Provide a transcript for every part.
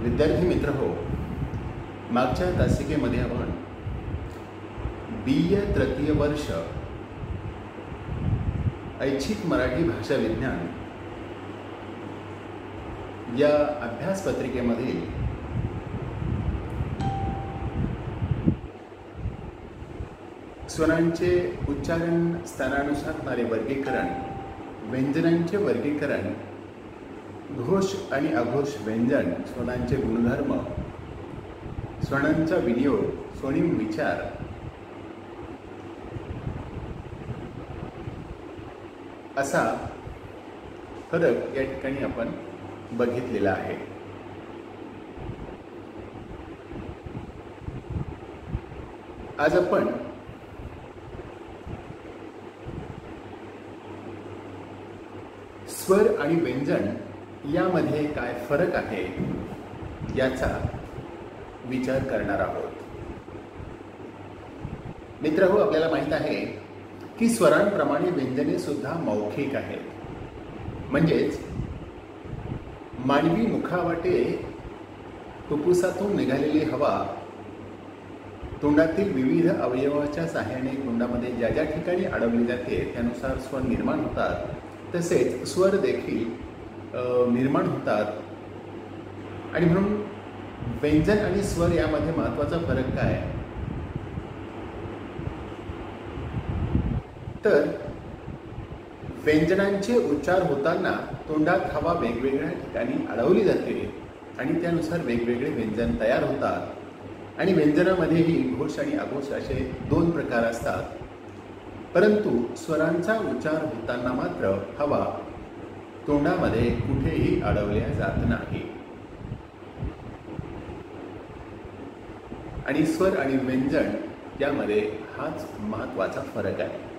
विद्यार्थी मित्र हो, मागच्या तासिकेमध्ये आपण BA तृतीय वर्ष ऐच्छिक मराठी भाषा विज्ञान या अभ्यासपत्रिकेमधील स्वरांचे उच्चारण स्थानानुसार होणारे वर्गीकरण, व्यंजनांचे वर्गीकरण, घोष आणि अघोष व्यंजन, स्वरांचे गुणधर्म, स्वरांचा विनियोग, स्वर्णिम विचार असा फरक या ठिकाणी आपण बघितलेला आहे. आज आपण स्वर आणि व्यंजन यामध्ये काय फरक आहे याचा विचार करणार आहोत. मित्रहो, आपल्याला माहित आहे की स्वरांप्रमाणे व्यंजने सुद्धा मौखिक आहेत. म्हणजेच मानवी मुखावाटे फुफ्फुसातून निघालेली हवा तोंडातील विविध अवयवाच्या सहाय्याने तोंडामध्ये ज्या ज्या ठिकाणी अडवली जाते त्यानुसार स्वर निर्माण होतात. तसेच स्वर देखील निर्माण होतात. आणि म्हणून व्यंजन आणि स्वर यामध्ये महत्त्वाचा फरक काय? तर व्यंजनांचे उच्चार होताना तोंडात हवा वेगवेगळ्या ठिकाणी अडवली जाते आणि त्यानुसार वेगवेगळे व्यंजन तयार होतात. आणि व्यंजनामध्येही घोष आणि अघोष असे दोन प्रकार असतात. परंतु स्वरांचा उच्चार होताना मात्र हवा तोंडामध्ये कुठेही अडवल्या जात नाही. आणि स्वर आणि व्यंजन यामध्ये हाच महत्त्वाचा फरक आहे.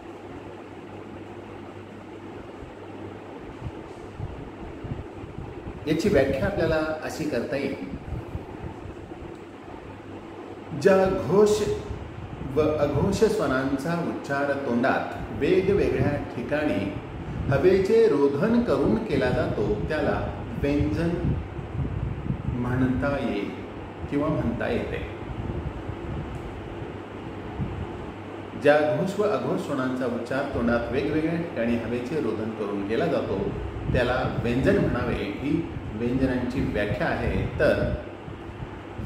याची व्याख्या आपल्याला अशी करता येईल. ज्या घोष व अघोष स्वरांचा उच्चार तोंडात वेगवेगळ्या ठिकाणी हवेचे रोधन करून केला जातो त्याला व्यंजन म्हणता येईल किंवा म्हणता येते. ज्या घोष व अघोष स्वरांचा उच्चार तोंडात वेगवेगळ्या ठिकाणी हवेचे रोधन करून केला जातो त्याला व्यंजन म्हणावे ही व्यंजनांची व्याख्या आहे. तर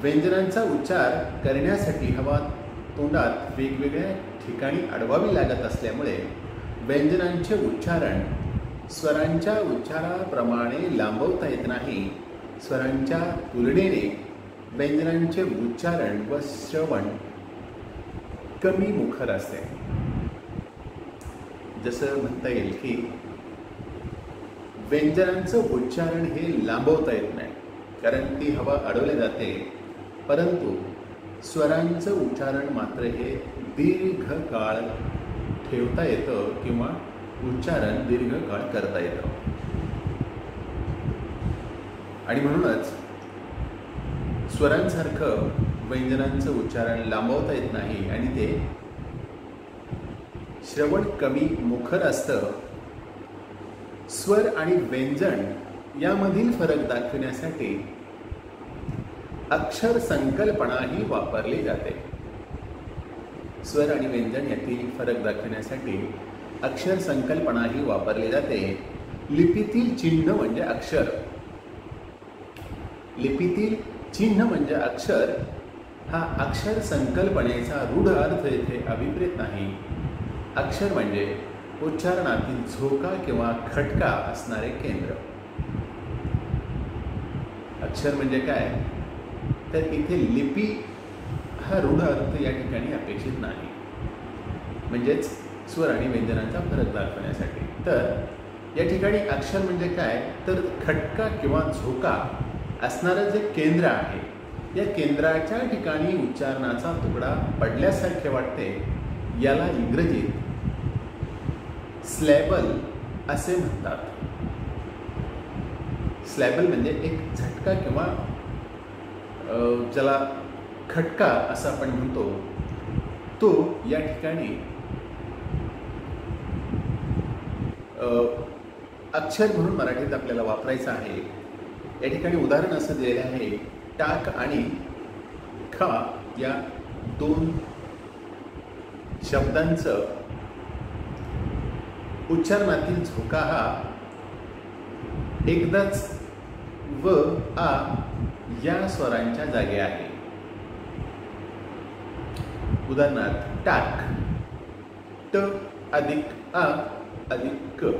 व्यंजनांचा उच्चार करण्यासाठी हवा तोंडात वेगवेगळ्या ठिकाणी अडवावी लागत असल्यामुळे व्यंजनांचे उच्चारण स्वरांच्या उच्चाराप्रमाणे लांबवता येत नाही. स्वरांच्या तुलनेने व्यंजनांचे उच्चारण व श्रवण कमी मुखर असते. जसं म्हणता येईल की व्यंजनांचं उच्चारण हे लांबवता येत नाही कारण ती हवा अडवली जाते. परंतु स्वरांचं उच्चारण मात्र हे दीर्घकाळ ठेवता येतं किंवा उच्चारण दीर्घकाळ करता येतं. आणि म्हणूनच स्वरांसारखं व्यंजनांचं उच्चारण लांबवता येत नाही आणि ते श्रवण कमी मुखर असतं. स्वर आणि व्यंजन यामधील फरक दाखविण्यासाठी अक्षर संकल्पना ही वापरली जाते. स्वर आणि व्यंजन यातील फरक दाखविण्यासाठी अक्षर संकल्पना ही वापरली जाते. लिपीतील चिन्ह म्हणजे अक्षर. लिपीतील चिन्ह म्हणजे अक्षर हा अक्षर संकल्पनेचा रूढ अर्थ येथे अभिप्रेत नाही. अक्षर म्हणजे उच्चारणातील झोका किंवा खटका असणारे केंद्र. अक्षर म्हणजे काय? तर इथे लिपी हा रूढ अर्थ या ठिकाणी अपेक्षित नाही. म्हणजेच स्वर आणि व्यंजनांचा फरक दाखवण्यासाठी. तर या ठिकाणी अक्षर म्हणजे काय? तर खटका किंवा झोका असणारं जे केंद्र आहे या केंद्राच्या ठिकाणी उच्चारणाचा तुकडा पडल्यासारखे वाटते. याला इंग्रजीत स्लॅबल असे म्हणतात. स्लॅबल म्हणजे एक झटका किंवा ज्याला खटका असं आपण म्हणतो तो या ठिकाणी अक्षर म्हणून मराठीत आपल्याला वापरायचा आहे. या ठिकाणी उदाहरण असं दिलेलं आहे टाक आणि खा या दोन शब्दांचं उच्चारणातील झोका हा एकदाच व आ या स्वरांच्या जागी आहे. उदाहरणार्थ टाक, ट अधिक आ अधिक क,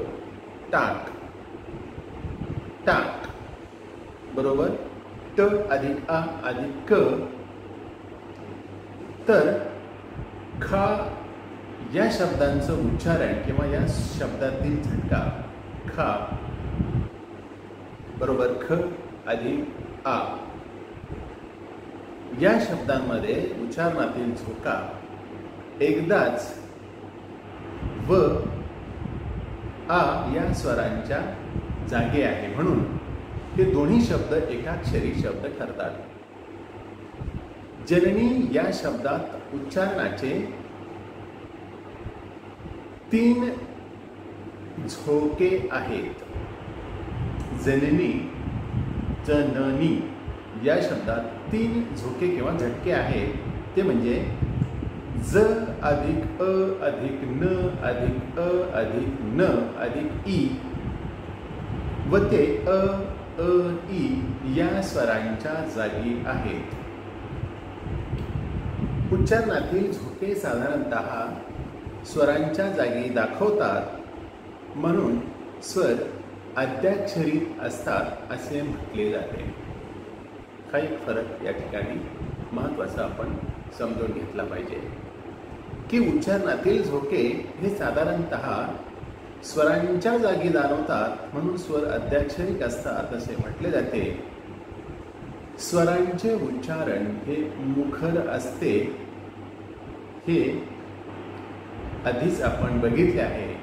टाक, टाक, बरोबर. ट अधिक आ अधिक क. तर खा या शब्दांचं उच्चारण किंवा या शब्दातील झटका खा बरोबर ख अधिक आ या शब्दांमध्ये उच्चारणातील झोका एकदाच व आ या स्वरांच्या जागी आहे, म्हणून हे दोन्ही शब्द एकाक्षरी शब्द ठरतात. जननी या शब्दात उच्चारणाचे 3 झोके आहेत. जननी, जननी या शब्दात 3 झोके किंवा झटके आहेत. ते म्हणजे ज अधिक अ अधिक न अधिक अ अधिक न अधिक ई व ते अ अ ई या स्वरांच्या जागी आहेत. उच्चारणातील झोके साधारणतः स्वरांच्या जागी दाखवतात, म्हणून स्वर अद्याक्षरीत असतात असे म्हटले जाते. हा एक फरक या ठिकाणी महत्त्वाचा आपण समजून घेतला पाहिजे की उच्चारणातील झोके हे साधारणतः स्वरांच्या जागी जाणवतात, म्हणून स्वर अद्याक्षरिक असतात असे म्हटले जाते. स्वरांचे उच्चारण हे मुखर असते हे आधीच आपण बघितले आहे.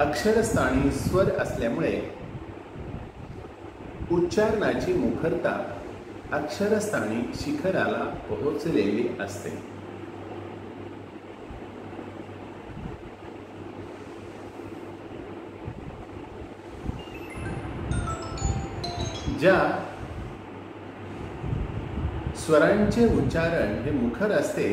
अक्षरस्थानी स्वर असल्यामुळे उच्चारणाची मुखरता अक्षरस्थानी शिखराला पोहोचलेली असते. ज्या स्वरांचे उच्चारण हे मुखर असते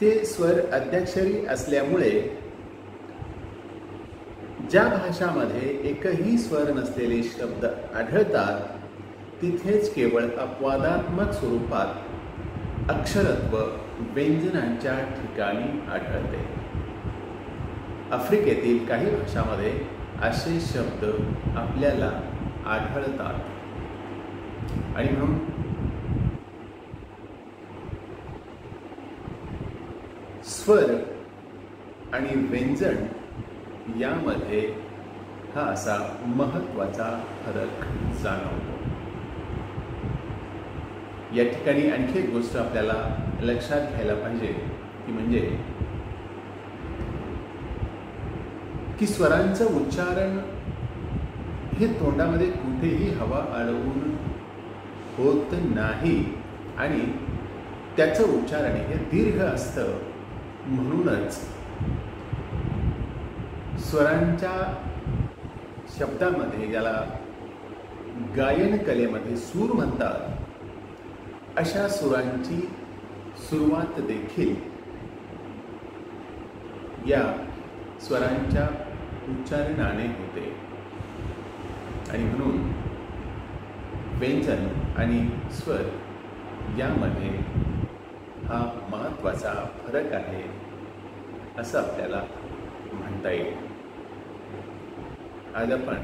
ते स्वर अद्याक्षरी असल्यामुळे ज्या भाषामध्ये एकही स्वर नसलेले शब्द आढळतात तिथेच केवळ अपवादात्मक स्वरूपात अक्षरत्व व्यंजनांच्या ठिकाणी आढळते. आफ्रिकेतील काही भाषांमध्ये असे शब्द आपल्याला आढळतात आणि म्हणून स्वर आणि व्यंजन यामध्ये हा असा महत्त्वाचा फरक जाणवतो. या ठिकाणी आणखी एक गोष्ट आपल्याला लक्षात घ्यायला पाहिजे ती म्हणजे की स्वरांचं उच्चारण हे तोंडामध्ये कुठेही हवा अडवून होत नाही आणि त्याचं उच्चारण हे दीर्घ असतं. म्हणूनच स्वरांच्या शब्दामध्ये ज्याला गायन कलेमध्ये सूर म्हणतात अशा सुरांची सुरुवात देखील या स्वरांच्या उच्चारणाने होते आणि म्हणून व्यंजन आणि स्वर यामध्ये हा महत्त्वाचा फरक आहे असं आपल्याला म्हणता येईल. आज आपण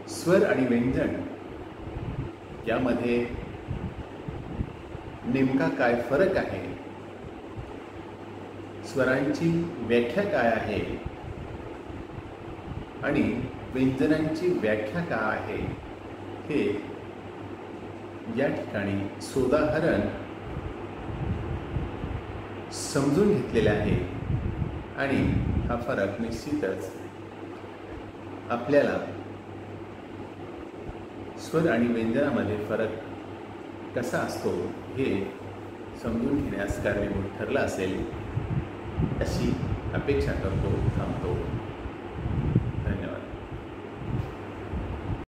स्वर आणि व्यंजन यामध्ये नेमका काय फरक आहे, स्वरांची व्याख्या काय आहे आणि व्यंजनांची व्याख्या काय आहे हे या ठिकाणी सोदाहरण समजून घेतलेले आहे आणि हा फरक निश्चितच आपल्याला स्वर आणि व्यंजनामध्ये फरक कसा असतो हे समजून घेण्यास कारणीभूत ठरला असेल अशी अपेक्षा करतो. थांबतो.